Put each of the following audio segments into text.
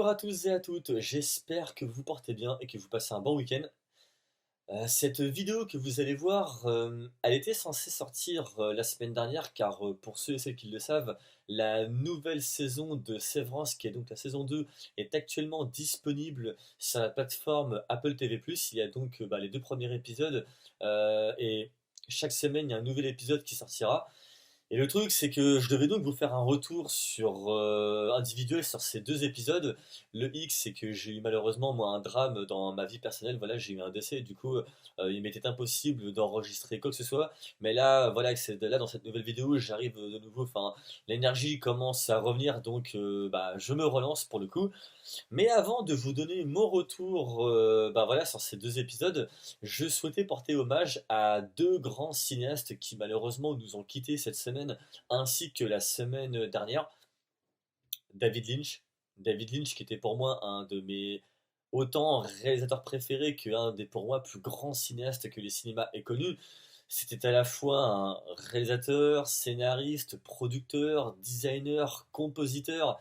Bonjour à tous et à toutes, j'espère que vous vous portez bien et que vous passez un bon week-end. Cette vidéo que vous allez voir, elle était censée sortir la semaine dernière car pour ceux et celles qui le savent, la nouvelle saison de Severance, qui est donc la saison 2, est actuellement disponible sur la plateforme Apple TV+. Il y a donc les deux premiers épisodes et chaque semaine il y a un nouvel épisode qui sortira. Et le truc, c'est que je devais donc vous faire un retour sur individuel sur ces deux épisodes. Le X, c'est que j'ai eu malheureusement moi un drame dans ma vie personnelle. Voilà, j'ai eu un décès. Du coup, il m'était impossible d'enregistrer quoi que ce soit. Mais là, voilà, là dans cette nouvelle vidéo, j'arrive de nouveau. Enfin, l'énergie commence à revenir, donc je me relance pour le coup. Mais avant de vous donner mon retour voilà, sur ces deux épisodes, je souhaitais porter hommage à deux grands cinéastes qui malheureusement nous ont quittés cette semaine ainsi que la semaine dernière. David Lynch. David Lynch qui était pour moi un de mes autant réalisateurs préférés qu'un des pour moi plus grands cinéastes que les cinémas aient connu. C'était à la fois un réalisateur, scénariste, producteur, designer, compositeur,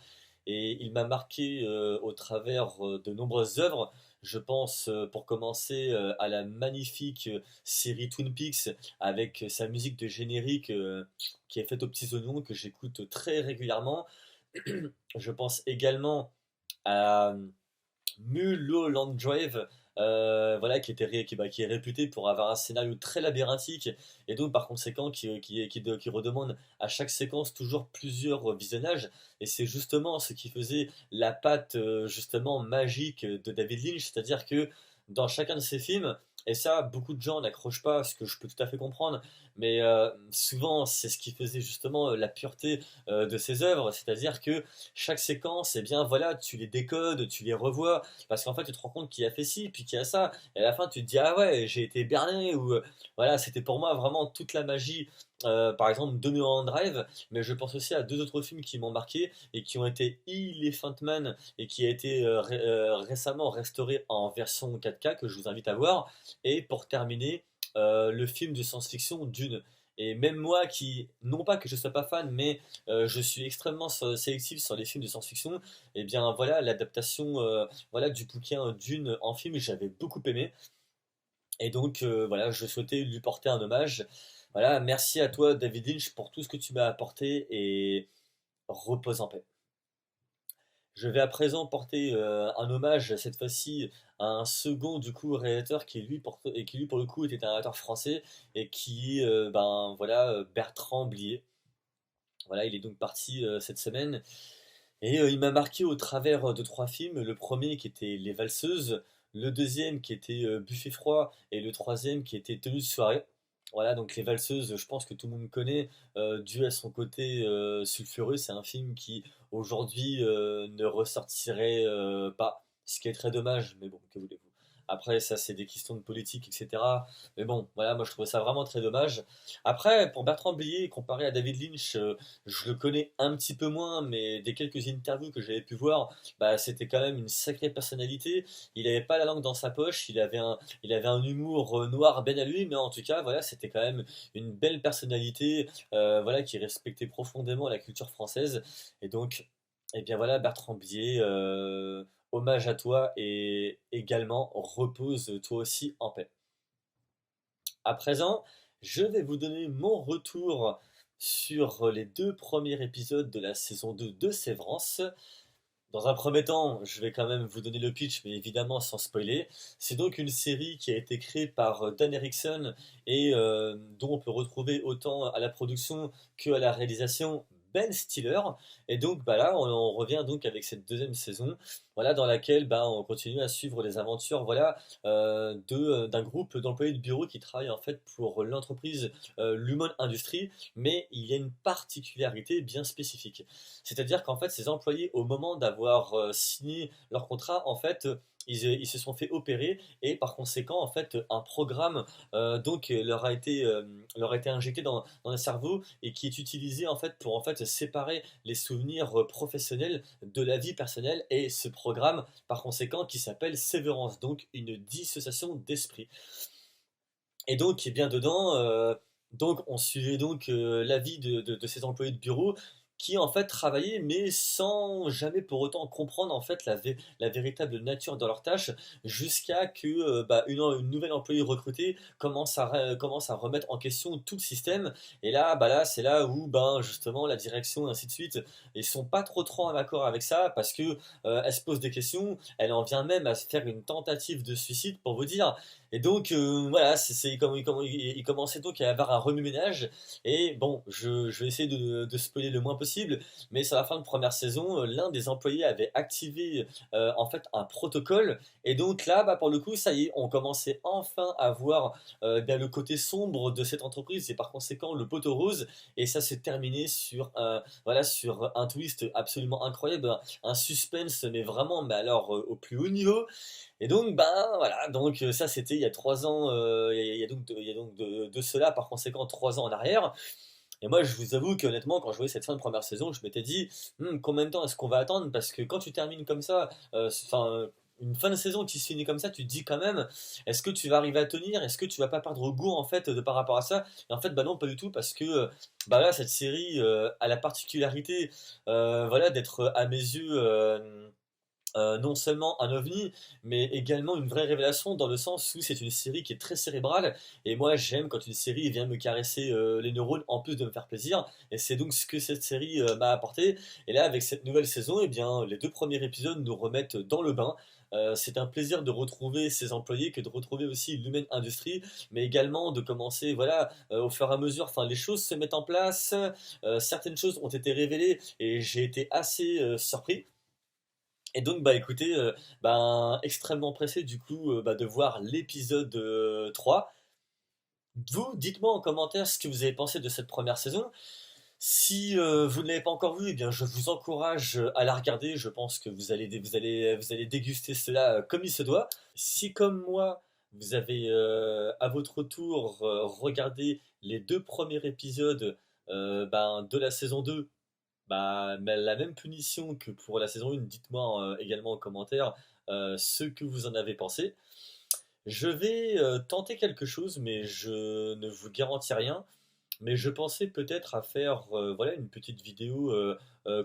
et il m'a marqué au travers de nombreuses œuvres. Je pense pour commencer à la magnifique série Twin Peaks avec sa musique de générique qui est faite aux petits oignons que j'écoute très régulièrement. Je pense également à Mulholland Drive, voilà, qui est réputé pour avoir un scénario très labyrinthique et donc par conséquent qui redemande à chaque séquence toujours plusieurs visionnages. Et c'est justement ce qui faisait la patte justement magique de David Lynch, c'est-à-dire que dans chacun de ses films, et ça beaucoup de gens n'accrochent pas, ce que je peux tout à fait comprendre, mais souvent c'est ce qui faisait justement la pureté de ses œuvres, c'est-à-dire que chaque séquence, eh bien voilà, tu les décodes, tu les revois, parce qu'en fait, tu te rends compte qu'il a fait ci, puis qu'il y a ça. Et à la fin, tu te dis, ah ouais, j'ai été berné, ou voilà, c'était pour moi vraiment toute la magie, par exemple, de Mulholland Drive. Mais je pense aussi à deux autres films qui m'ont marqué et qui ont été Elephant Man et qui a été récemment restauré en version 4K que je vous invite à voir. Et pour terminer, le film de science-fiction Dune. Et même moi qui, non pas que je sois pas fan, mais je suis extrêmement sélectif sur les films de science-fiction, et bien voilà, l'adaptation voilà, du bouquin Dune en film, j'avais beaucoup aimé. Et donc voilà, je souhaitais lui porter un hommage. Voilà, merci à toi David Lynch pour tout ce que tu m'as apporté et repose en paix. Je vais à présent porter un hommage cette fois-ci à un second du coup réalisateur qui lui pour le coup était un réalisateur français et qui est voilà Bertrand Blier. Voilà, il est donc parti cette semaine. Et il m'a marqué au travers de trois films. Le premier qui était Les Valseuses, le deuxième qui était Buffet froid, et le troisième qui était Tenue de soirée. Voilà, donc Les Valseuses, je pense que tout le monde connaît, dû à son côté sulfureux. C'est un film qui aujourd'hui ne ressortirait pas, ce qui est très dommage, mais bon, que voulez-vous. Après, ça, c'est des questions de politique, etc. Mais bon, voilà, moi je trouve ça vraiment très dommage. Après, pour Bertrand Blier, comparé à David Lynch, je le connais un petit peu moins, mais des quelques interviews que j'avais pu voir, c'était quand même une sacrée personnalité. Il n'avait pas la langue dans sa poche, il avait un humour noir ben à lui, mais en tout cas, voilà, c'était quand même une belle personnalité, voilà, qui respectait profondément la culture française. Et donc, eh bien voilà, Bertrand Blier, hommage à toi et également repose toi aussi en paix. À présent, je vais vous donner mon retour sur les deux premiers épisodes de la saison 2 de Sévrance. Dans un premier temps, je vais quand même vous donner le pitch, mais évidemment sans spoiler. C'est donc une série qui a été créée par Dan Erickson et dont on peut retrouver autant à la production que à la réalisation Ben Stiller. Et donc là, on revient donc avec cette deuxième saison, voilà, dans laquelle on continue à suivre les aventures, voilà, d'un groupe d'employés de bureau qui travaillent en fait pour l'entreprise Lumon Industries, mais il y a une particularité bien spécifique. C'est-à-dire qu'en fait, ces employés, au moment d'avoir signé leur contrat, en fait, ils se sont fait opérer et par conséquent, en fait, un programme leur a été injecté dans le cerveau et qui est utilisé en fait pour en fait séparer les souvenirs professionnels de la vie personnelle et ce programme, par conséquent, qui s'appelle Sévérance, donc une dissociation d'esprit. Et donc, eh bien dedans, donc on suivait donc la vie de ces employés de bureau qui en fait travaillaient mais sans jamais pour autant comprendre en fait la véritable nature de leur tâche jusqu'à que une nouvelle employée recrutée commence à remettre en question tout le système. Et là, c'est là où justement la direction et ainsi de suite, ils sont pas trop en accord avec ça parce que elle se pose des questions, elle en vient même à se faire une tentative de suicide pour vous dire. Et donc voilà, il commençait donc à y avoir un remue-ménage. Et bon, je vais essayer de spoiler le moins possible, mais sur la fin de première saison, l'un des employés avait activé en fait un protocole. Et donc là, pour le coup, ça y est, on commençait enfin à voir bien le côté sombre de cette entreprise et par conséquent le poteau rose. Et ça s'est terminé sur sur un twist absolument incroyable, un suspense, mais vraiment, mais alors au plus haut niveau. Et donc, voilà, donc ça c'était il y a 3 ans, il y a donc de cela par conséquent 3 ans en arrière. Et moi, je vous avoue que honnêtement, quand je voyais cette fin de première saison, je m'étais dit, combien de temps est-ce qu'on va attendre? Parce que quand tu termines comme ça, une fin de saison qui se finit comme ça, tu te dis quand même, est-ce que tu vas arriver à tenir? Est-ce que tu vas pas perdre goût en fait de par rapport à ça? Et en fait, non, pas du tout, parce que là, cette série a la particularité, d'être à mes yeux. Non seulement un ovni, mais également une vraie révélation dans le sens où c'est une série qui est très cérébrale. Et moi, j'aime quand une série vient me caresser les neurones en plus de me faire plaisir. Et c'est donc ce que cette série m'a apporté. Et là, avec cette nouvelle saison, eh bien, les 2 premiers épisodes nous remettent dans le bain. C'est un plaisir de retrouver ces employés que de retrouver aussi l'humaine industrie, mais également de commencer, au fur et à mesure, les choses se mettent en place, certaines choses ont été révélées et j'ai été assez surpris. Et donc, écoutez, extrêmement pressé du coup de voir l'épisode 3. Vous, dites-moi en commentaire ce que vous avez pensé de cette première saison. Si vous ne l'avez pas encore vu, eh bien, je vous encourage à la regarder. Je pense que vous allez déguster cela comme il se doit. Si, comme moi, vous avez à votre tour regardé les 2 premiers épisodes de la saison 2, mais la même punition que pour la saison 1, dites-moi également en commentaire ce que vous en avez pensé. Je vais tenter quelque chose, mais je ne vous garantis rien. Mais je pensais peut-être à faire une petite vidéo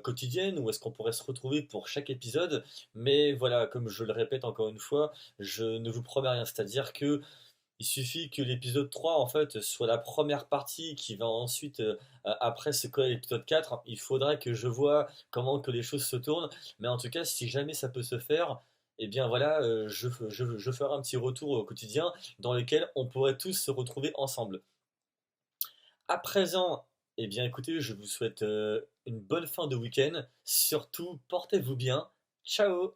quotidienne où est-ce qu'on pourrait se retrouver pour chaque épisode. Mais voilà, comme je le répète encore une fois, je ne vous promets rien. C'est-à-dire que il suffit que l'épisode 3 en fait soit la première partie qui va ensuite après se coller à l'épisode 4. Il faudra que je vois comment que les choses se tournent. Mais en tout cas, si jamais ça peut se faire, eh bien voilà, je ferai un petit retour au quotidien dans lequel on pourrait tous se retrouver ensemble. À présent, eh bien écoutez, je vous souhaite une bonne fin de week-end. Surtout, portez-vous bien. Ciao!